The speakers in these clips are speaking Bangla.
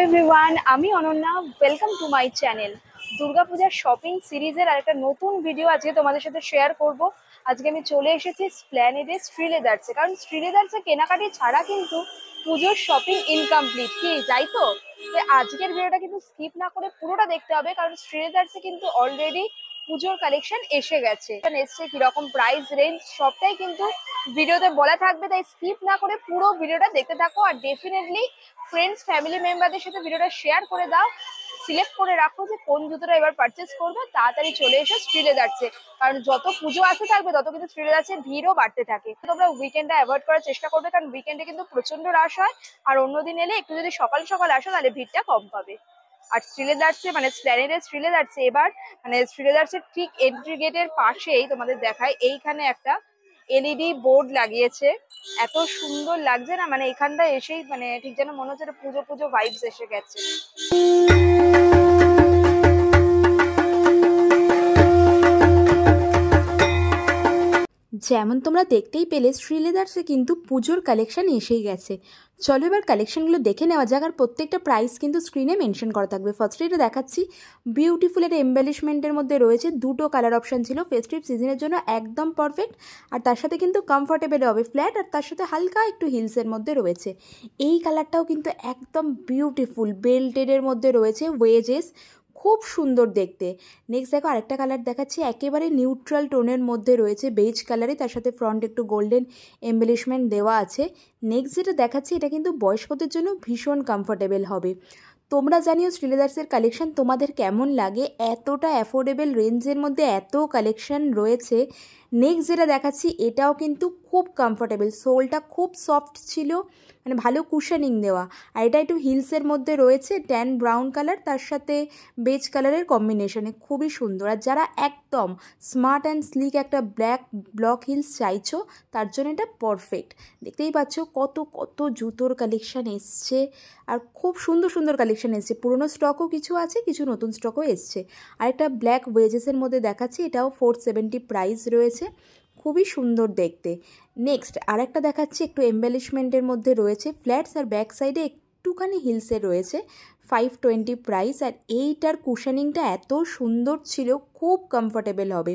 এভরিওয়ান, আমি Ananya. Welcome to my channel. দুর্গাপূজার শপিং সিরিজের আরেকটা নতুন ভিডিও আজকে তোমাদের সাথে শেয়ার করব। আজকে আমি চলে এসেছি স্প্ল্যানেডে শ্রীলেদার্সে, কারণ শ্রীলেদার্সে কেনাকাটি ছাড়া কিন্তু পুজোর শপিং ইনকমপ্লিট, কি তাই তো? আজকের ভিডিওটা কিন্তু স্কিপ না করে পুরোটা দেখতে হবে, কারণ শ্রীলেদার্সে কিন্তু অলরেডি পুজোর কালেকশন এসে গেছে। এসছে কিরকম প্রাইস রেঞ্জ সবটাই কিন্তু ভিডিওতে বলা থাকবে, তাই স্কিপ না করে পুরো ভিডিওটা দেখতে থাকো। আর ডেফিনেটলি ফ্রেন্ডস ফ্যামিলি মেম্বারদের সাথে ভিডিওটা শেয়ার করে দাও, সিলেক্ট করে রাখো যে কোন জুতোটা এবার পারচেস করবে। তাড়াতাড়ি চলে এসো শ্রীলেদার্সে, কারণ যত পুজো আসতে থাকবে তত কিন্তু শ্রীলেদার্সের ভিড়ও বাড়তে থাকে। তোমরা উইকেন্ডটা অ্যাভয়েড করার চেষ্টা করবে, কারণ উইকেন্ডে কিন্তু প্রচন্ড রাশ হয়। আর অন্যদিন এলে একটু যদি সকাল সকাল আসো তাহলে ভিড়টা কম পাবে। আর শ্রীলেদার্সে মানে স্প্ল্যানেডের শ্রীলেদার্সে এবার মানে শ্রীলেদার্সের ঠিক এন্ট্রি গেটের পাশেই তোমাদের দেখায়, এইখানে একটা এলইডি বোর্ড লাগিয়েছে। এত সুন্দর লাগছে না, মানে এখানটা এসেই মানে ঠিক যেন মনে হচ্ছে পুজো পুজো ভাইবস এসে গেছে। যেমন তোমরা দেখতেই পেলে শ্রীলেদার্সে কিন্তু পুজোর কালেকশন এসেই গেছে। চলো এবার কালেকশনগুলো দেখে নেওয়া যাক। আর প্রত্যেকটা প্রাইস কিন্তু স্ক্রিনে মেনশন করা থাকবে। ফার্স্টে এটা দেখাচ্ছি, বিউটিফুল একটা এমবেলিশমেন্টের মধ্যে রয়েছে। দুটো কালার অপশান ছিল, ফেস্টিভ সিজনের জন্য একদম পারফেক্ট। আর তার সাথে কিন্তু কমফোর্টেবল হবে, ফ্ল্যাট, আর তার সাথে হালকা একটু হিলসের মধ্যে রয়েছে। এই কালারটাও কিন্তু একদম বিউটিফুল, বেল্টেডের মধ্যে রয়েছে, ওয়েজেস, খুব সুন্দর দেখতে। নেক্সট দেখো আরেকটা কালার দেখাচ্ছি, একেবারে নিউট্রাল টোনের মধ্যে রয়েছে, বেজ কালারে, তার সাথে ফ্রন্ট একটু গোল্ডেন এমবেলিশমেন্ট দেওয়া আছে। নেক্সট যেটা দেখাচ্ছি এটা কিন্তু বয়স্কদের জন্য ভীষণ কমফোর্টেবল হবে। তোমরা জানিও শ্রীলেদার্সের কালেকশন তোমাদের কেমন লাগে, এতটা অ্যাফোর্ডেবল রেঞ্জের মধ্যে এত কালেকশন রয়েছে। নেক্সট যেটা দেখাচ্ছি এটাও কিন্তু খুব কমফোর্টেবল, সোলটা খুব সফট ছিল, মানে ভালো কুশনিং দেওয়া। আর এটা একটু হিলসের মধ্যে রয়েছে, ট্যান ব্রাউন কালার, তার সাথে বেজ কালারের কম্বিনেশনে, খুবই সুন্দর। আর যারা একদম স্মার্ট অ্যান্ড স্লিক একটা ব্ল্যাক ব্লক হিলস চাইছো তার জন্য এটা পারফেক্ট। দেখতেই পাচ্ছ কত কত জুতোর কালেকশান এসছে, আর খুব সুন্দর সুন্দর কালেকশান এসছে। পুরনো স্টকও কিছু আছে, কিছু নতুন স্টকও এসছে। আর একটা ব্ল্যাক ওয়েজেসের মধ্যে দেখাচ্ছি, এটাও 470 প্রাইস রয়েছে, খুবই সুন্দর দেখতে। নেক্সট আরেকটা দেখাচ্ছি, একটু এমবেলিশমেন্টের মধ্যে রয়েছে, ফ্ল্যাটস আর ব্যাক সাইডে একটুখানি হিলসে রয়েছে, 520 প্রাইস। আর এইটার কুশনিংটা এত সুন্দর ছিল, খুব কমফোর্টেবল হবে।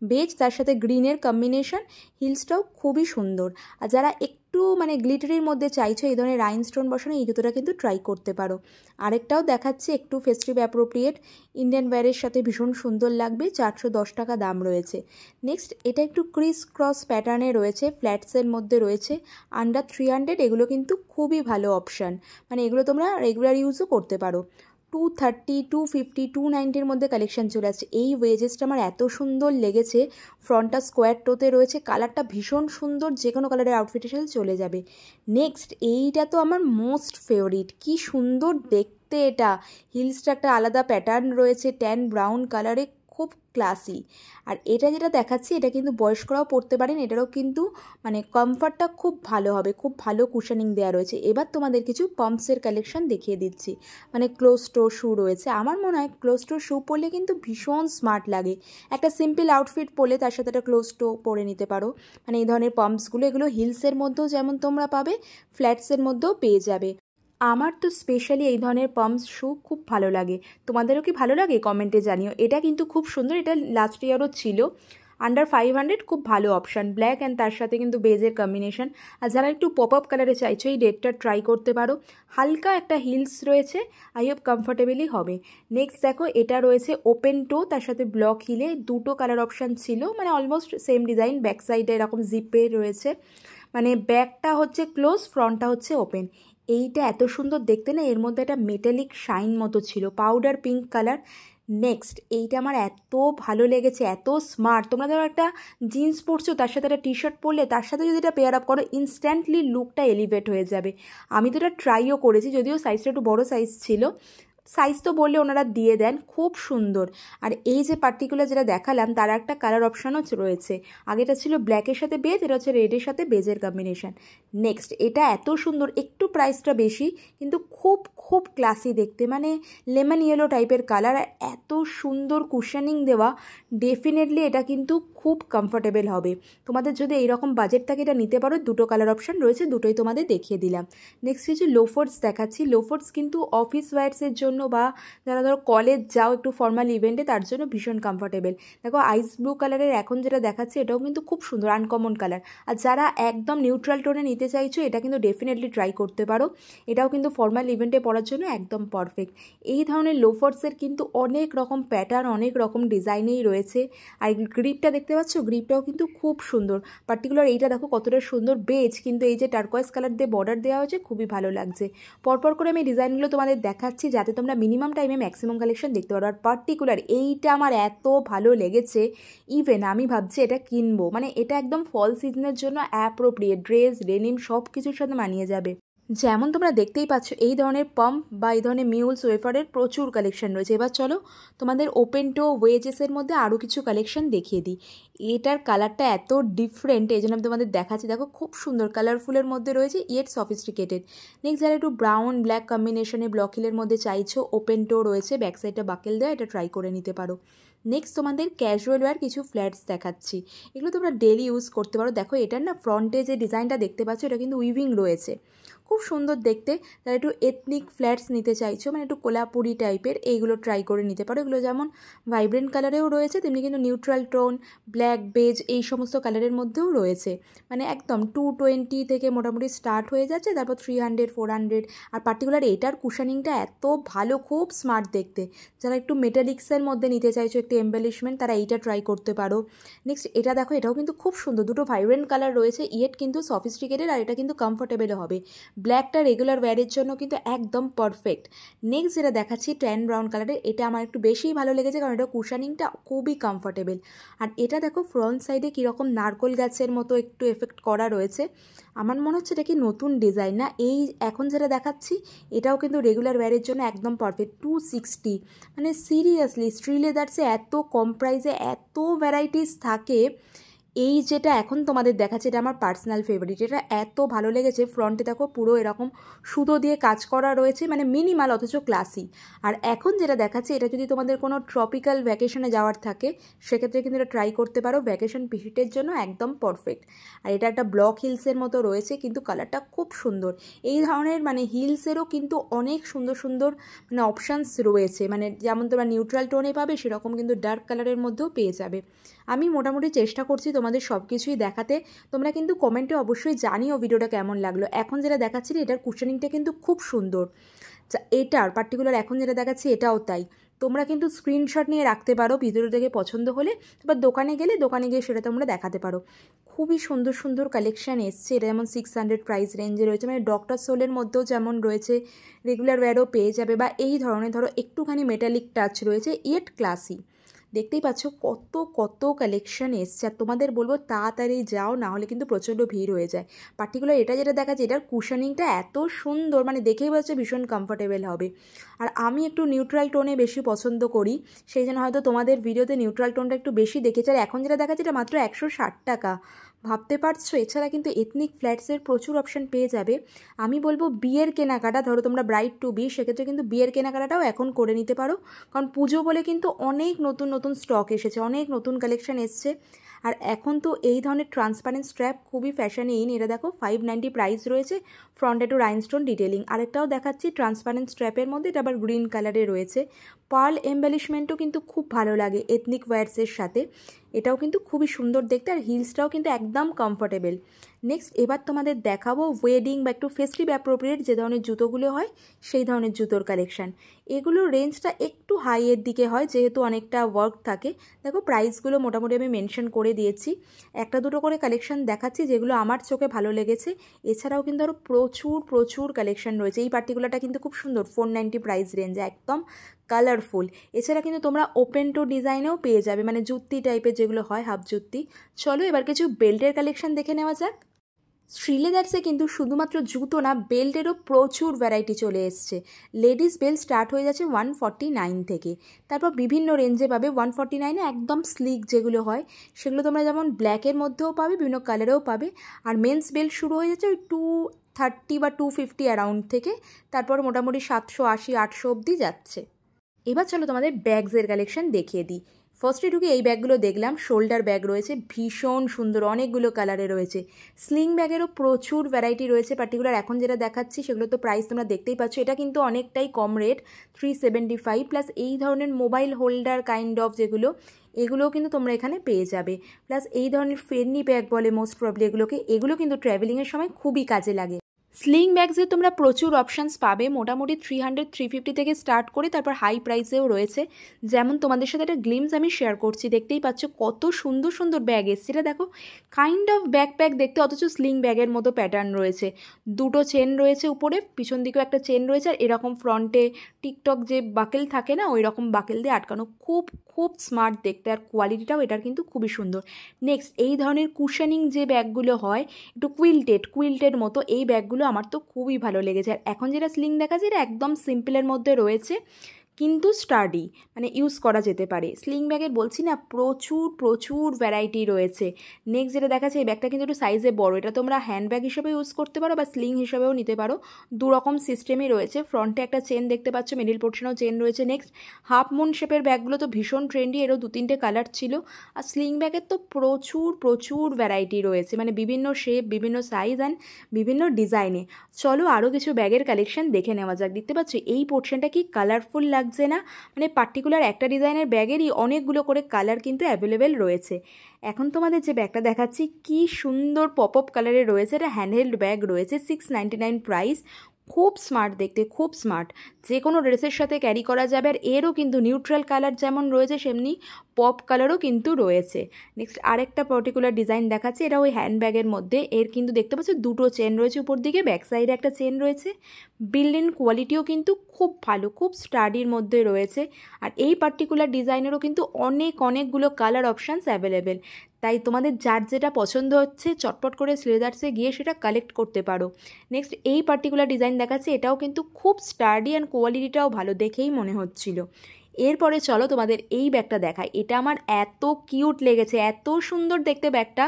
বেজ তার সাথে গ্রিনের কম্বিনেশন, হিলসটাও খুবই সুন্দর। আর যারা একটু মানে গ্লিটারির মধ্যে চাইছো এই ধরনের রাইনস্টোন বসানো, এই জুতোটা কিন্তু ট্রাই করতে পারো। আরেকটাও দেখাচ্ছি, একটু ফেস্টিভ অ্যাপ্রোপ্রিয়েট, ইন্ডিয়ান ওয়্যারের সাথে ভীষণ সুন্দর লাগবে, 410 টাকা দাম রয়েছে। নেক্সট এটা একটু ক্রিস ক্রস প্যাটার্নে রয়েছে, ফ্ল্যাটসের মধ্যে রয়েছে, আন্ডার 300। এগুলো কিন্তু খুবই ভালো অপশান, মানে এগুলো তোমরা রেগুলার ইউজও করতে পারো। 230, 250, 290-র মধ্যে কালেকশন চলে আসছে। এই ওয়েজেসটা আমার এত সুন্দর লেগেছে, ফ্রন্টটা স্কোয়ার টোতে রয়েছে, কালারটা ভীষণ সুন্দর, যে কোনো কালারের আউটফিটের সাথে চলে যাবে। নেক্সট এইটা তো আমার মোস্ট ফেভারিট, কি সুন্দর দেখতে এটা, হিলসটা একটা আলাদা প্যাটার্ন রয়েছে, ট্যান ব্রাউন কালারে, খুব ক্লাসি। আর এটা যেটা দেখাচ্ছি এটা কিন্তু বয়স্করাও পরতে পারেন, এটারও কিন্তু মানে কমফর্টটা খুব ভালো হবে, খুব ভালো কুশনিং দেওয়া রয়েছে। এবার তোমাদের কিছু পাম্পসের কালেকশন দেখিয়ে দিচ্ছি, মানে ক্লোজ টো শু রয়েছে। আমার মনে হয় ক্লোজ টো শু পরলে কিন্তু ভীষণ স্মার্ট লাগে। একটা সিম্পল আউটফিট পরলে তার সাথে একটা ক্লোজ টো পরে নিতে পারো। মানে এই ধরনের পাম্পসগুলো, এগুলো হিলসের মধ্যেও যেমন তোমরা পাবে, ফ্ল্যাটসের মধ্যেও পেয়ে যাবে। আমার তো স্পেশালি এই ধরনের পাম্পস শু খুব ভালো লাগে। তোমাদেরও কি ভালো লাগে কমেন্টে জানিও। এটা কিন্তু খুব সুন্দর, এটা লাস্ট ইয়ারও ছিল, আন্ডার 500, খুব ভালো অপশান, ব্ল্যাক অ্যান্ড তার সাথে কিন্তু বেজের কম্বিনেশন। আর যারা একটু পপ আপ কালারে চাইছো এই রেডটা ট্রাই করতে পারো, হালকা একটা হিলস রয়েছে, আই হোপ কমফোর্টেবলই হবে। নেক্সট দেখো এটা রয়েছে ওপেন টো, তার সাথে ব্লক হিলে, দুটো কালার অপশান ছিল, মানে অলমোস্ট সেম ডিজাইন, ব্যাক সাইডে এরকম জিপে রয়েছে, মানে ব্যাকটা হচ্ছে ক্লোজ, ফ্রন্টটা হচ্ছে ওপেন। এইটা এত সুন্দর দেখতে না, এর মধ্যে একটা মেটালিক শাইন মতো ছিল, পাউডার পিঙ্ক কালার। নেক্সট এইটা আমার এত ভালো লেগেছে, এত স্মার্ট। তোমরা ধরো একটা জিন্স পরছো, তার সাথে একটা টি শার্ট পরলে, তার সাথে যদি এটা পেয়ার আপ করো, ইনস্ট্যান্টলি লুকটা এলিভেট হয়ে যাবে। আমি তো এটা ট্রাইও করেছি, যদিও সাইজটা একটু বড়ো সাইজ ছিল, সাইজ তো বললে ওনারা দিয়ে দেন, খুব সুন্দর। আর এই যে পার্টিকুলার যেটা দেখালাম তার একটা কালার অপশানও রয়েছে। আগেটা ছিল ব্ল্যাকের সাথে বেজ, এটা হচ্ছে রেডের সাথে বেজের কম্বিনেশন। নেক্সট এটা এত সুন্দর, একটু প্রাইসটা বেশি কিন্তু খুব খুব ক্লাসি দেখতে, মানে লেমন ইয়েলো টাইপের কালার, আর এত সুন্দর কুশনিং দেওয়া। ডেফিনেটলি এটা কিন্তু খুব কমফোর্টেবল হবে। তোমাদের যদি এইরকম বাজেট থাকে এটা নিতে পারো। দুটো কালার অপশান রয়েছে, দুটোই তোমাদের দেখিয়ে দিলাম। নেক্সট কিছু লোফার্স দেখাচ্ছি। লোফার্স কিন্তু অফিস ওয়্যার্সের জন্য বা যারা ধরো কলেজ যাও একটু ফর্মাল ইভেন্টে, তার জন্য ভীষণ কমফোর্টেবল। দেখো আইস ব্লু কালারের এখন যেটা দেখাচ্ছে এটাও কিন্তু খুব সুন্দর, আনকমন কালার। আর যারা একদম নিউট্রাল টোনে নিতে চাইছো এটা কিন্তু ডেফিনেটলি ট্রাই করতে পারো। এটাও কিন্তু ফর্মাল ইভেন্টে পরার জন্য একদম পারফেক্ট। এই ধরনের লোফার্সের কিন্তু অনেক রকম প্যাটার্ন, অনেক রকম ডিজাইনেই রয়েছে। আর গ্রিপটা দেখতে পাচ্ছ, গ্রিপটাও কিন্তু খুব সুন্দর। পার্টিকুলার এইটা দেখো কতটা সুন্দর বেজ, কিন্তু এই যে টার্কোয়েজ কালার দিয়ে বর্ডার দেওয়া হয়েছে খুবই ভালো লাগছে। পরপর করে আমি ডিজাইনগুলো তোমাদের দেখাচ্ছি যাতে তোমরা মিনিমাম টাইমে ম্যাক্সিমাম কালেকশন দেখতে পারো। আর পার্টিকুলার এইটা আমার এত ভালো লেগেছে, ইভেন আমি ভাবছি এটা কিনবো। মানে এটা একদম ফল সিজনের জন্য অ্যাপ্রোপ্রিয়েট, ড্রেস ডেনিম সব কিছুর সাথে মানিয়ে যাবে। যেমন তোমরা দেখতেই পাচ্ছ এই ধরনের পাম্প বা এই ধরনের মিউলস ওয়েফারের প্রচুর কালেকশন রয়েছে। এবার চলো তোমাদের ওপেন টো ওয়েজেসের মধ্যে আরও কিছু কালেকশন দেখিয়ে দিই। এটার কালারটা এত ডিফারেন্ট, এই জন্য আমি তোমাদের দেখাচ্ছি। দেখো খুব সুন্দর কালারফুলের মধ্যে রয়েছে, ইয়েট সফিস্টিকেটেড। নেক্সট যারা একটু ব্রাউন ব্ল্যাক কম্বিনেশনে ব্লক হিলের মধ্যে চাইছো, ওপেন টো রয়েছে, ব্যাক সাইডটা বাকেল দেওয়া, এটা ট্রাই করে নিতে পারো। নেক্সট তোমাদের ক্যাজুয়াল ওয়্যার কিছু ফ্ল্যাটস দেখাচ্ছি। এগুলো তোমরা ডেলি ইউজ করতে পারো। দেখো এটার না ফ্রন্টে যে ডিজাইনটা দেখতে পাচ্ছ এটা কিন্তু উইভিং রয়েছে, খুব সুন্দর দেখতে। যারা একটু এথনিক ফ্ল্যাটস নিতে চাইছো, মানে একটু কোলাপুরি টাইপের, এইগুলো ট্রাই করে নিতে পারো। এগুলো যেমন ভাইব্রেন্ট কালারেও রয়েছে, তেমনি কিন্তু নিউট্রাল টোন, ব্ল্যাক, বেজ এই সমস্ত কালারের মধ্যেও রয়েছে। মানে একদম 220 থেকে মোটামুটি স্টার্ট হয়ে যাচ্ছে, তারপর 300, 400। আর পার্টিকুলার এটার কুশানিংটা এত ভালো, খুব স্মার্ট দেখতে। যারা একটু মেটালিক্সের মধ্যে নিতে চাইছো একটু এম্বেলিশমেন্ট, তারা এইটা ট্রাই করতে পারো। নেক্সট এটা দেখো, এটাও কিন্তু খুব সুন্দর, দুটো ভাইব্রেন্ট কালার রয়েছে, ইয়েট কিন্তু সফিস্টিকেটেড, আর এটা কিন্তু কমফোর্টেবল হবে। ব্ল্যাকটা রেগুলার ওয়্যারের জন্য কিন্তু একদম পারফেক্ট। নেক্সট যেটা দেখাচ্ছি ট্যান ব্রাউন কালারের, এটা আমার একটু বেশিই ভালো লেগেছে কারণ এটা কুশানিংটা খুবই কমফোর্টেবল। আর এটা দেখো ফ্রন্ট সাইডে কীরকম নারকোল গাছের মতো একটু এফেক্ট করা রয়েছে। আমার মনে হচ্ছে এটা কি নতুন ডিজাইন না। এই এখন যেটা দেখাচ্ছি এটাও কিন্তু রেগুলার ওয়্যারের জন্য একদম পারফেক্ট। 260, মানে সিরিয়াসলি শ্রী লেদার্সে এত কম প্রাইসে এত ভ্যারাইটিস থাকে। এই যেটা এখন তোমাদের দেখাচ্ছে এটা আমার পার্সোনাল ফেভারিট, এটা এত ভালো লেগেছে। ফ্রন্টে দেখো পুরো এরকম সুতো দিয়ে কাজ করা রয়েছে, মানে মিনিমাল অথচ ক্লাসি। আর এখন যেটা দেখাচ্ছে এটা যদি তোমাদের কোনো ট্রপিক্যাল ভ্যাকেশনে যাওয়ার থাকে সেক্ষেত্রে কিন্তু এটা ট্রাই করতে পারো, ভ্যাকেশন পিরিয়ডের জন্য একদম পারফেক্ট। আর এটা একটা ব্লক হিলসের মতো রয়েছে, কিন্তু কালারটা খুব সুন্দর। এই ধরনের মানে হিলসেরও কিন্তু অনেক সুন্দর সুন্দর মানে অপশানস রয়েছে, মানে যেমন তোমরা নিউট্রাল টোনে পাবে সেরকম কিন্তু ডার্ক কালারের মধ্যেও পেয়ে যাবে। আমি মোটামুটি চেষ্টা করছি তোমাদের সব কিছুই দেখাতে। তোমরা কিন্তু কমেন্টে অবশ্যই জানিও ভিডিওটা কেমন লাগলো। এখন যেটা দেখাচ্ছি এটার কুশনিংটা কিন্তু খুব সুন্দর। এটার পার্টিকুলার এখন যেটা দেখাচ্ছি এটাও তাই। তোমরা কিন্তু স্ক্রিনশট নিয়ে রাখতে পারো, ভিডিও থেকে পছন্দ হলে তারপর দোকানে গিয়ে সেটা তোমরা দেখাতে পারো। খুবই সুন্দর সুন্দর কালেকশান এসছে। এটা যেমন 600 প্রাইস রেঞ্জে রয়েছে, মানে ডক্টর সোলের মধ্যেও যেমন রয়েছে, রেগুলার ওয়্যারও পেয়ে যাবে, বা এই ধরনের ধরো একটুখানি মেটালিক টাচ রয়েছে, ইয়েট ক্লাসি। দেখতেই পাচ্ছ কত কত কালেকশন এসছে। আর তোমাদের বলবো তাড়াতাড়ি যাও, না হলে কিন্তু প্রচণ্ড ভিড় হয়ে যায়। পার্টিকুলার এটা যেটা দেখাচ্ছে এটার কুশনিংটা এত সুন্দর, মানে দেখেই পাচ্ছ ভীষণ কমফোর্টেবল হবে। আর আমি একটু নিউট্রাল টোনে বেশি পছন্দ করি, সেই জন্য হয়তো তোমাদের ভিডিওতে নিউট্রাল টোনটা একটু বেশি দেখেছে। আর এখন যেটা দেখাচ্ছে এটা মাত্র 160 টাকা, ভাবতে পারছো। এছাড়া কিন্তু এথনিক ফ্ল্যাটসের প্রচুর অপশান পেয়ে যাবে। আমি বলবো বিয়ের কেনাকাটা, ধরো তোমরা ব্রাইড টু বি, সেক্ষেত্রে কিন্তু বিয়ের কেনাকাটাটাও এখন করে নিতে পারো, কারণ পুজো বলে কিন্তু অনেক নতুন নতুন স্টক এসেছে, অনেক নতুন কালেকশান এসছে। আর এখন তো এই ধরনের ট্রান্সপারেন্ট স্ট্র্যাপ খুবই ফ্যাশনে ইন। এটা দেখো 590 প্রাইস রয়েছে, ফ্রন্টে টু রাইনস্টোন ডিটেলিং। আরেকটাও দেখাচ্ছি ট্রান্সপারেন্ট স্ট্র্যাপের মধ্যে, এটা আবার গ্রিন কালারে রয়েছে। পার্ল এম্বেলিশমেন্টও কিন্তু খুব ভালো লাগে এথনিক ওয়্যার্সের সাথে, এটাও কিন্তু খুবই সুন্দর দেখতে। আর হিলসটাও কিন্তু একদম কমফোর্টেবল। নেক্সট এবার তোমাদের দেখাবো ওয়েডিং বা একটু ফেস্টিভ অ্যাপ্রোপ্রিয়েট যে ধরনের জুতোগুলো হয় সেই ধরনের জুতোর কালেকশান। এগুলোর রেঞ্জটা একটু হাইয়ের দিকে হয় যেহেতু অনেকটা ওয়ার্ক থাকে। দেখো প্রাইসগুলো মোটামুটি আমি মেনশন করে দিয়েছি। একটা দুটো করে কালেকশান দেখাচ্ছি যেগুলো আমার চোখে ভালো লেগেছে। এছাড়াও কিন্তু আরও প্রচুর প্রচুর কালেকশান রয়েছে। এই পার্টিকুলারটা কিন্তু খুব সুন্দর, 490 প্রাইস রেঞ্জে, একদম কালারফুল। এছাড়া কিন্তু তোমরা ওপেন টো ডিজাইনেও পেয়ে যাবে, মানে জুত্তি টাইপের যেগুলো হয়, হাফ জুত্তি। চলো এবার কিছু বেল্টের কালেকশান দেখে নেওয়া যাক। শ্রীলেদার্সে কিন্তু শুধুমাত্র জুতো না, বেল্টেরও প্রচুর ভ্যারাইটি চলে এসছে। লেডিস বেল্ট স্টার্ট হয়ে যাচ্ছে 149 থেকে, তারপর বিভিন্ন রেঞ্জে পাবে। 149-এ একদম স্লিক যেগুলো হয় সেগুলো তোমরা যেমন ব্ল্যাকের মধ্যেও পাবে, বিভিন্ন কালারেও পাবে। আর মেন্স বেল্ট শুরু হয়ে যাচ্ছে ওই 230 বা 250 অ্যারাউন্ড থেকে, তারপর মোটামুটি 780-800 অবধি যাচ্ছে। এবার চলো তোমাদের ব্যাগসের কালেকশন দেখিয়ে দিই। ফার্স্টে ঢুকে এই ব্যাগগুলো দেখলাম, শোল্ডার ব্যাগ রয়েছে, ভীষণ সুন্দর, অনেকগুলো কালারে রয়েছে। স্লিং ব্যাগেরও প্রচুর ভ্যারাইটি রয়েছে। পার্টিকুলার এখন যেটা দেখাচ্ছি সেগুলো তো প্রাইস তোমরা দেখতেই পাচ্ছ। এটা কিন্তু অনেকটাই কম রেট, 375 প্লাস। এই ধরনের মোবাইল হোল্ডার কাইন্ড অফ যেগুলো, এগুলোও কিন্তু তোমরা এখানে পেয়ে যাবে। প্লাস এই ধরনের ফেরনি ব্যাগ বলে মোস্ট প্রবলি এগুলোকে, এগুলো কিন্তু ট্র্যাভেলিংয়ের সময় খুবই কাজে লাগে। স্লিং ব্যাগসে তোমরা প্রচুর অপশানস পাবে, মোটামুটি 300-350 থেকে স্টার্ট করে তারপর হাই প্রাইসেও রয়েছে। যেমন তোমাদের সাথে একটা গ্লিমস আমি শেয়ার করছি, দেখতেই পাচ্ছ কত সুন্দর সুন্দর ব্যাগ এসছে। এটা দেখো, কাইন্ড অফ ব্যাকপ্যাক দেখতে, অথচ স্লিং ব্যাগের মতো প্যাটার্ন রয়েছে। দুটো চেন রয়েছে উপরে, পিছন দিকেও একটা চেন রয়েছে, আর এরকম ফ্রন্টে টিকটক যে বাকেল থাকে না, ওই রকম বাকেল দিয়ে আটকানো। খুব খুব স্মার্ট দেখতে, আর কোয়ালিটিটাও এটার কিন্তু খুবই সুন্দর। নেক্সট, এই ধরনের কুশনিং যে ব্যাগগুলো হয়, একটু কুইল্টেড মতো, এই ব্যাগগুলো আমার তো খুবই ভালো লেগেছে। আর এখন যেটা স্লিং দেখাচ্ছে এটা একদম সিম্পলের মধ্যে রয়েছে, কিন্তু স্টাডি, মানে ইউজ করা যেতে পারে। স্লিং ব্যাগের বলছি না, প্রচুর প্রচুর ভ্যারাইটি রয়েছে। নেক্সট যেটা দেখাচ্ছে, এই ব্যাগটা কিন্তু একটু সাইজে বড়, এটা তোমরা হ্যান্ড ব্যাগ হিসেবে ইউজ করতে পারো বা স্লিং হিসেবেও নিতে পারো। দুরকম সিস্টেমই রয়েছে। ফ্রন্টে একটা চেন দেখতে পাচ্ছ, মিডিল পোর্শনেও চেন রয়েছে। নেক্সট, হাফ মুন শেপের ব্যাগগুলো তো ভীষণ ট্রেন্ডি, এরও 2-3টে কালার ছিল। আর স্লিং ব্যাগের তো প্রচুর প্রচুর ভ্যারাইটি রয়েছে, মানে বিভিন্ন শেপ, বিভিন্ন সাইজ অ্যান্ড বিভিন্ন ডিজাইনে। চলো আরও কিছু ব্যাগের কালেকশন দেখে নেওয়া যাক। দেখতে পাচ্ছ এই পোর্শনটা কি কালারফুল লাগছে না? মানে পার্টিকুলার একটা ডিজাইনের ব্যাগেরই অনেকগুলো করে কালার কিন্তু অ্যাভেলেবেল রয়েছে। এখন তোমাদের যে ব্যাগটা দেখাচ্ছি কি সুন্দর পপ আপ কালারে রয়েছে। এটা হ্যান্ডহেল্ড ব্যাগ রয়েছে, 699 প্রাইস। খুব স্মার্ট দেখতে, খুব স্মার্ট, যে কোনো ড্রেসের সাথে ক্যারি করা যাবে। আর এরও কিন্তু নিউট্রাল কালার যেমন রয়েছে, সেমনি পপ কালারও কিন্তু রয়েছে। নেক্সট আরেকটা পার্টিকুলার ডিজাইন দেখাচ্ছে, এটা ওই হ্যান্ডব্যাগের মধ্যে। এর কিন্তু দেখতে পাচ্ছ দুটো চেন রয়েছে উপর দিকে, ব্যাক সাইডে একটা চেন রয়েছে। বিল্ড ইন কোয়ালিটিও কিন্তু খুব ভালো, খুব স্টাডির মধ্যে রয়েছে। আর এই পার্টিকুলার ডিজাইনেরও কিন্তু অনেকগুলো কালার অপশানস অ্যাভেলেবেল। তাই তোমাদের যার যেটা পছন্দ হচ্ছে চটপট করে শ্রীলেদার্সে গিয়ে সেটা কালেক্ট করতে পারো। নেক্সট এই পার্টিকুলার ডিজাইন দেখাচ্ছে, এটাও কিন্তু খুব স্টাডি অ্যান্ড কোয়ালিটিটাও ভালো, দেখেই মনে হচ্ছিল। এরপরে চলো তোমাদের এই ব্যাগটা দেখাই। এটা আমার এত কিউট লেগেছে, এত সুন্দর দেখতে ব্যাগটা,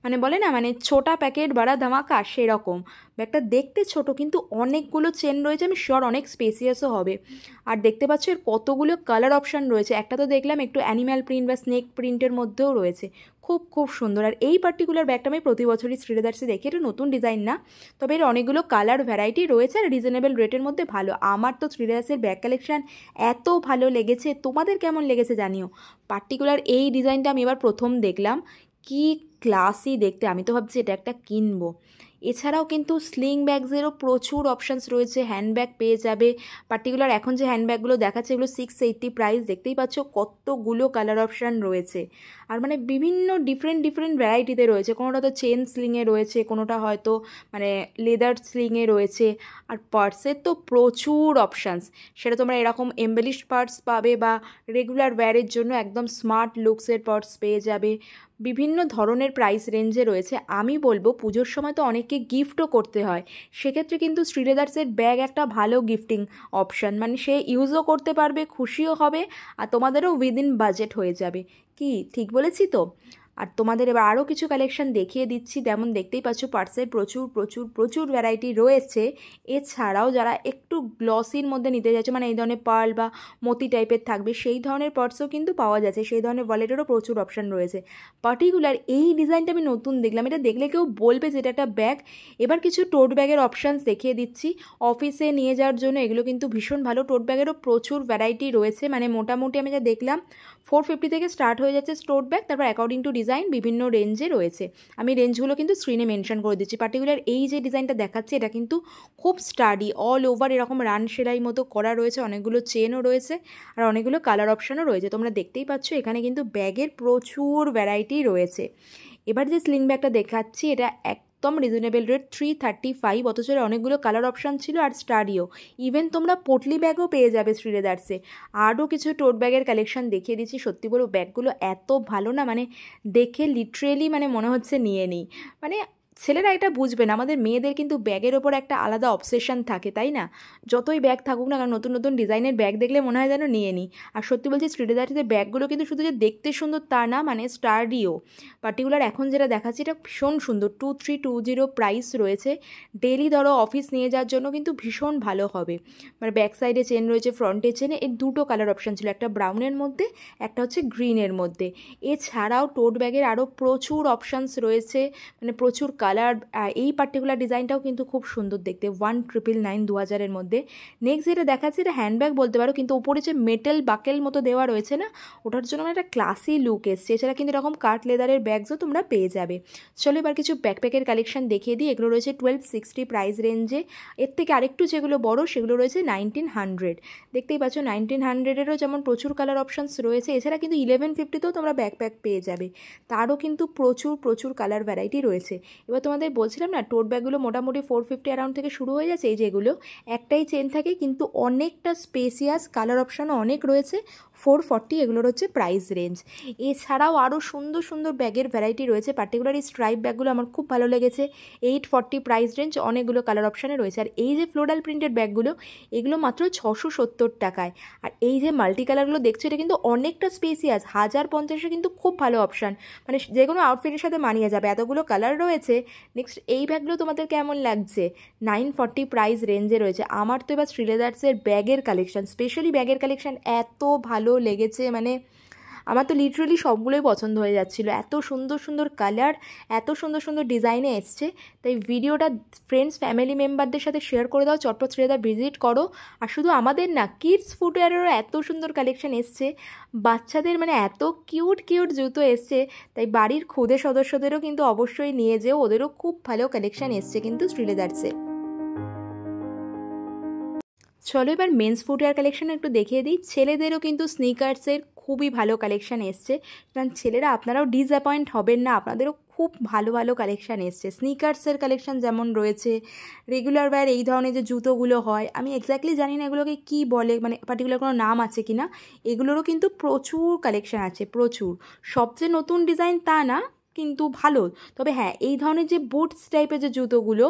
মানে বলে না, মানে ছোটা প্যাকেট বাড়া ধামাকা, সেরকম। ব্যাগটা দেখতে ছোট, কিন্তু অনেকগুলো চেন রয়েছে, আমি শিওর অনেক স্পেসিয়াসও হবে। আর দেখতে পাচ্ছ এর কতগুলো কালার অপশান রয়েছে। একটা তো দেখলাম একটু অ্যানিম্যাল প্রিন্ট বা স্নেক প্রিন্টের মধ্যেও রয়েছে, খুব খুব সুন্দর। আর এই পার্টিকুলার ব্যাগটা আমি প্রতি বছরই শ্রীলেদার্সে দেখি, এটা নতুন ডিজাইন না, তবে এর অনেকগুলো কালার ভ্যারাইটি রয়েছে আর রিজনেবল রেটের মধ্যে ভালো। আমার তো শ্রীলেদার্সের ব্যাগ কালেকশান এত ভালো লেগেছে, তোমাদের কেমন লেগেছে জানিও। পার্টিকুলার এই ডিজাইনটা আমি এবার প্রথম দেখলাম, কি ক্লাসি দেখতে, আমি তো ভাবছি এটা একটা কিনবো। এছাড়াও কিন্তু স্লিং ব্যাগসেরও প্রচুর অপশানস রয়েছে, হ্যান্ডব্যাগ পেয়ে যাবে। পার্টিকুলার এখন যে হ্যান্ডব্যাগগুলো দেখাচ্ছে এগুলো 680 প্রাইস, দেখতেই পাচ্ছ কতগুলো কালার অপশান রয়েছে। আর মানে বিভিন্ন ডিফারেন্ট ভ্যারাইটিতে রয়েছে, কোনোটা তো চেন স্লিংয়ে রয়েছে, কোনোটা হয়তো মানে লেদার স্লিংয়ে রয়েছে। আর পার্সের তো প্রচুর অপশানস, সেটা তোমরা এরকম এমবেলিশড পার্টস পাবে বা রেগুলার ওয়্যারের জন্য একদম স্মার্ট লুকসের পার্টস পেয়ে যাবে। বিভিন্ন ধরনের প্রাইস রেঞ্জে রয়েছে। আমি বলবো পুজোর সময় তো অনেককে গিফটও করতে হয়, সেক্ষেত্রে কিন্তু শ্রীলেদার্সের ব্যাগ একটা ভালো গিফটিং অপশান, মানে সে ইউজও করতে পারবে, খুশিও হবে, আর তোমাদেরও উইদিন বাজেট হয়ে যাবে। কি ঠিক বলেছি তো? আর তোমাদের এবার আরও কিছু কালেকশান দেখিয়ে দিচ্ছি। যেমন দেখতেই পাচ্ছ পার্সের প্রচুর ভ্যারাইটি রয়েছে। এছাড়াও যারা একটু গ্লসির মধ্যে নিতে যাচ্ছে, মানে এই ধরনের পার্ল বা মতি টাইপের থাকবে, সেই ধরনের পার্সও কিন্তু পাওয়া যাচ্ছে, সেই ধরনের ওয়ালেটেরও প্রচুর অপশান রয়েছে। পার্টিকুলার এই ডিজাইনটা আমি নতুন দেখলাম, এটা দেখলে কেউ বলবে যে এটা একটা ব্যাগ। এবার কিছু টোট ব্যাগের অপশানস দেখিয়ে দিচ্ছি অফিসে নিয়ে যাওয়ার জন্য, এগুলো কিন্তু ভীষণ ভালো। টোট ব্যাগেরও প্রচুর ভ্যারাইটি রয়েছে, মানে মোটামুটি আমি যা দেখলাম 450 থেকে স্টার্ট হয়ে যাচ্ছে টোট ব্যাগ, তারপর অ্যাকর্ডিং টু ডিজাইন বিভিন্ন রেঞ্জে রয়েছে। আমি রেঞ্জগুলো কিন্তু স্ক্রিনে মেনশন করে দিচ্ছি। পার্টিকুলার এই যে ডিজাইনটা দেখাচ্ছে এটা কিন্তু খুব স্টাডি, অল ওভার এরকম রান সেলাই মতো করা রয়েছে, অনেকগুলো চেনও রয়েছে আর অনেকগুলো কালার অপশানও রয়েছে। তোমরা দেখতেই পাচ্ছ এখানে কিন্তু ব্যাগের প্রচুর ভ্যারাইটি রয়েছে। এবার যে স্লিং ব্যাগটা দেখাচ্ছি এটা একদম রিজনেবল রেট, 335, অথচ অনেকগুলো কালার অপশান ছিল আর স্টাডিও। ইভেন তোমরা পোটলি ব্যাগও পেয়ে যাবে শ্রীলেদার্সে। আরও কিছু টোট ব্যাগের কালেকশান দেখিয়ে দিচ্ছি। সত্যি বলো ব্যাগগুলো এত ভালো না, মানে দেখে লিটারেলি মানে মনে হচ্ছে নিয়ে নিই। মানে ছেলেরা এটা বুঝবে না, আমাদের মেয়েদের কিন্তু ব্যাগের ওপর একটা আলাদা অবসেশন থাকে, তাই না? যতই ব্যাগ থাকুক না কারণ নতুন নতুন ডিজাইনের ব্যাগ দেখলে মনে হয় যেন নিয়ে নিই। আর সত্যি বলছি শ্রীলেদার্সের ব্যাগগুলো কিন্তু শুধু যে দেখতে সুন্দর তা না, মানে স্টার্ডিও। পার্টিকুলার এখন যেটা দেখাচ্ছি এটা ভীষণ সুন্দর, 2320 প্রাইস রয়েছে। ডেলি ধরো অফিস নিয়ে যাওয়ার জন্য কিন্তু ভীষণ ভালো হবে। মানে ব্যাক সাইডে চেন রয়েছে, ফ্রন্টে চেনে, এর দুটো কালার অপশান ছিল, একটা ব্রাউনের মধ্যে, একটা হচ্ছে গ্রিনের মধ্যে। এছাড়াও টোট ব্যাগের আরও প্রচুর অপশানস রয়েছে, মানে প্রচুর কালার। এই পার্টিকুলার ডিজাইনটাও কিন্তু খুব সুন্দর দেখতে, 1999 2000-এর মধ্যে। নেক্সট যেটা দেখাচ্ছে এটা হ্যান্ডব্যাগ বলতে পারো, কিন্তু ওপরে যে মেটাল বাকেল মতো দেওয়া রয়েছে না, ওটার জন্য একটা ক্লাসি লুক এসছে। এছাড়া কিন্তু এরকম কাট লেদারের ব্যাগসও তোমরা পেয়ে যাবে। চলো এবার কিছু ব্যাকপ্যাকের কালেকশন দেখিয়ে দিই। এগুলো রয়েছে 1260 প্রাইস রেঞ্জে। এর থেকে আরেকটু যেগুলো বড় সেগুলো রয়েছে 1900। দেখতেই পাচ্ছ 1900-এরও যেমন প্রচুর কালার অপশানস রয়েছে, এছাড়া কিন্তু 1150-তেও তোমরা ব্যাকপ্যাক পেয়ে যাবে, তারও কিন্তু প্রচুর প্রচুর কালার ভ্যারাইটি রয়েছে। এবার তোমাদের বলছিলাম না টোট ব্যাগগুলো মোটামুটি 450 অ্যারাউন্ড থেকে শুরু হয়ে যাচ্ছে। এই যেগুলো একটাই চেন থাকে কিন্তু অনেকটা স্পেসিয়াস, কালার অপশানও অনেক রয়েছে। 440 এগুলোর হচ্ছে প্রাইস রেঞ্জ। এছাড়াও আরও সুন্দর সুন্দর ব্যাগের ভ্যারাইটি রয়েছে, পার্টিকুলার এই স্ট্রাইপ ব্যাগগুলো আমার খুব ভালো লেগেছে। 840 প্রাইস রেঞ্জ, অনেকগুলো কালার অপশানে রয়েছে। আর এই যে ফ্লোরাল প্রিন্টেড ব্যাগগুলো, এগুলো মাত্র 670 টাকায়। আর এই যে মাল্টি কালারগুলো দেখছো এটা কিন্তু অনেকটা স্পেসিয়াস, 1050-এ কিন্তু খুব ভালো অপশান, মানে যে কোনো আউটফিটের সাথে মানিয়ে যাবে, এতগুলো কালার রয়েছে। নেক্সট এই ব্যাগগুলো তোমাদের কেমন লাগছে? 940 প্রাইস রেঞ্জে রয়েছে। আমার তো এবার শ্রীলেদার্সের ব্যাগের কালেকশন, স্পেশালি ব্যাগের কালেকশন এত ভালো লেগেছে, মানে আমার তো লিটারেলি সবগুলোই পছন্দ হয়ে যাচ্ছিলো। এত সুন্দর সুন্দর কালার, এত সুন্দর সুন্দর ডিজাইনে এসছে। তাই ভিডিওটা ফ্রেন্ডস ফ্যামিলি মেম্বারদের সাথে শেয়ার করে দাও, চটপট শ্রীলেদার ভিজিট করো। আর শুধু আমাদের না, কিডস ফুটওয়্যারেরও এত সুন্দর কালেকশন এসছে, বাচ্চাদের মানে এত কিউট কিউট জুতো এসছে। তাই বাড়ির খুদে সদস্যদেরও কিন্তু অবশ্যই নিয়ে যেও, ওদেরও খুব ভালো কালেকশন এসছে কিন্তু শ্রীলেদার্সে। চলো এবার মেন্স ফুটওয়্যার কালেকশন একটু দেখিয়ে দিই। ছেলেদেরও কিন্তু স্নিকার্সের খুবই ভালো কালেকশন এসছে, কারণ ছেলেরা আপনারাও ডিসঅ্যাপয়েন্ট হবেন না, আপনাদেরও খুব ভালো ভালো কালেকশান এসছে। স্নিকার্সের কালেকশান যেমন রয়েছে, রেগুলার ওয়্যার এই ধরনের যে জুতোগুলো হয়, আমি এক্স্যাক্টলি জানি না এগুলোকে কী বলে, মানে পার্টিকুলার কোনো নাম আছে কি না, এগুলোরও কিন্তু প্রচুর কালেকশান আছে, প্রচুর। সবচেয়ে নতুন ডিজাইন তা না, কিন্তু ভালো। তবে হ্যাঁ, এই ধরনের যে বুটস টাইপের যে জুতোগুলো,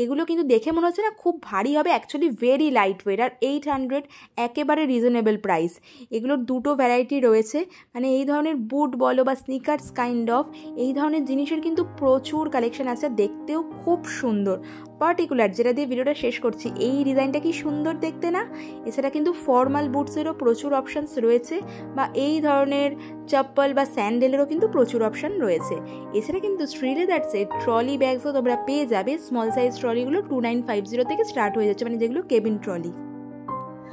এগুলো কিন্তু দেখে মনে হচ্ছে না খুব ভারী হবে, অ্যাকচুয়ালি ভেরি লাইট ওয়েট। আর 800 একেবারে রিজনেবল প্রাইস। এগুলোর দুটো ভ্যারাইটি রয়েছে, মানে এই ধরনের বুট বলো বা স্নিকার্স কাইন্ড অফ, এই ধরনের জিনিসের কিন্তু প্রচুর কালেকশন আছে, দেখতেও খুব সুন্দর। পার্টিকুলার যেটা দিয়ে ভিডিওটা শেষ করছি, এই ডিজাইনটা কি সুন্দর দেখতে না? এছাড়া কিন্তু ফর্মাল বুটসেরও প্রচুর অপশানস রয়েছে, বা এই ধরনের চপ্পল বা স্যান্ডেলেরও কিন্তু প্রচুর অপশান রয়েছে। এছাড়া কিন্তু শ্রীলেদার্সের ট্রলি ব্যাগসও তোমরা পেয়ে যাবে। স্মল সাইজ ট্রলিগুলো 2950 থেকে স্টার্ট হয়ে যাচ্ছে, মানে যেগুলো কেবিন ট্রলি।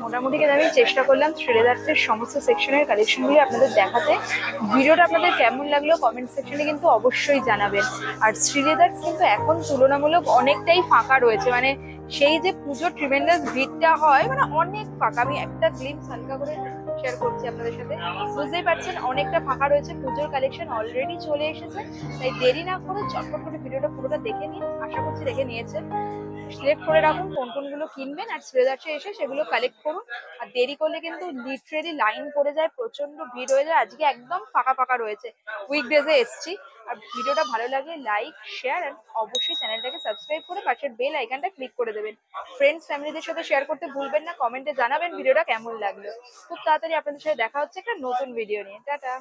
মোটামুটি কিন্তু আমি চেষ্টা করলাম শ্রীলেদার্সের সমস্ত সেকশনের কালেকশনগুলি আপনাদের দেখাতে। ভিডিওটা আপনাদের কেমন লাগলো কমেন্ট সেকশনে কিন্তু অবশ্যই জানাবেন। আর শ্রীলেদার্স কিন্তু এখন তুলনামূলক অনেকটাই ফাঁকা রয়েছে, মানে সেই যে পুজোর ট্রিমেন্ডাস ভিড়টা হয়, মানে অনেক ফাঁকা। আমি একটা গ্লিমস হালকা করে শেয়ার করছি আপনাদের সাথে, বুঝতেই পারছেন অনেকটা ফাঁকা রয়েছে। পুজোর কালেকশন অলরেডি চলে এসেছে, তাই দেরি না করে চটপট করে ভিডিওটা পুরোটা দেখে নিন। আশা করছি দেখে নিয়েছেন। সিলেক্ট করে রাখুন কোন কোনগুলো কিনবেন, আর শ্রীলেদার্সে এসে সেগুলো কালেক্ট করুন। আর দেরি করলে কিন্তু লিটারেলি লাইন পড়ে যায়, প্রচন্ড ভিড় হয়ে যায়। আজকে একদম ফাঁকা ফাঁকা রয়েছে, উইকডেজে এসছি। আর ভিডিওটা ভালো লাগলে লাইক, শেয়ার আর অবশ্যই চ্যানেলটাকে সাবস্ক্রাইব করে পাশের বেল আইকনটা ক্লিক করে দেবেন। ফ্রেন্ডস ফ্যামিলিদের সাথে শেয়ার করতে ভুলবেন না। কমেন্টে জানাবেন ভিডিওটা কেমন লাগলো। খুব তাড়াতাড়ি আপনাদের সাথে দেখা হচ্ছে একটা নতুন ভিডিও নিয়ে। টাটা।